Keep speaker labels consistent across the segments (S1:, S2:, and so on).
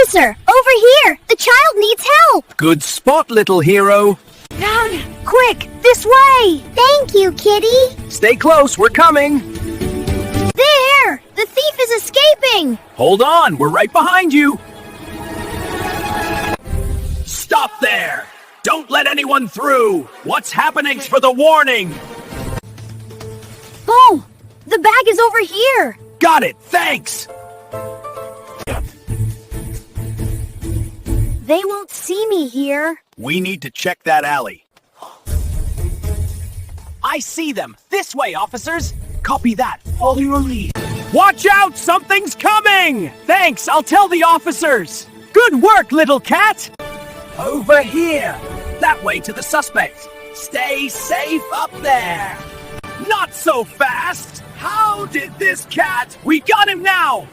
S1: Officer, over here! The child needs help!
S2: Good spot, little hero.
S1: Quick, this way! Thank you, Kitty!
S2: Stay close, we're coming.
S1: There! The thief is escaping!
S2: Hold on, we're right behind you. Stop there! Don't let anyone through! What's happening's for the warning!
S1: Oh! The bag is over here!
S2: Got it, thanks!
S1: They won't see me here.
S2: We need to check that alley. I see them! This way, officers! Copy that. Follow your lead. Watch out! Something's coming! Thanks, I'll tell the officers! Good work, little cat! Over here! That way to the suspect! Stay safe up there! Not so fast! How did this cat? We got him now!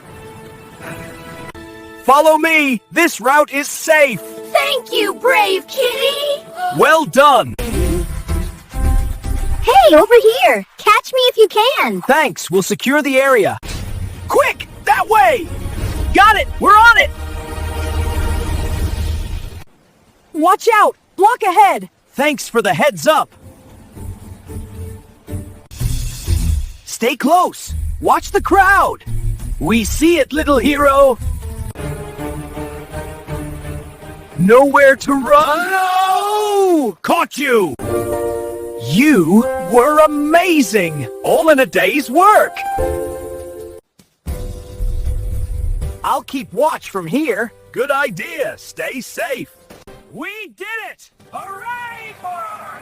S2: Follow me! This route is safe!
S1: Thank you, brave kitty!
S2: Well done!
S1: Hey, over here! Catch me if you can!
S2: Thanks, we'll secure the area. Quick! That way! Got it! We're on it! Watch out! Block ahead! Thanks for the heads up! Stay close! Watch the crowd! We see it, little hero! Nowhere to run! No! Caught you! You were amazing! All in a day's work! I'll keep watch from here. Good idea. Stay safe. We did it! Hooray for our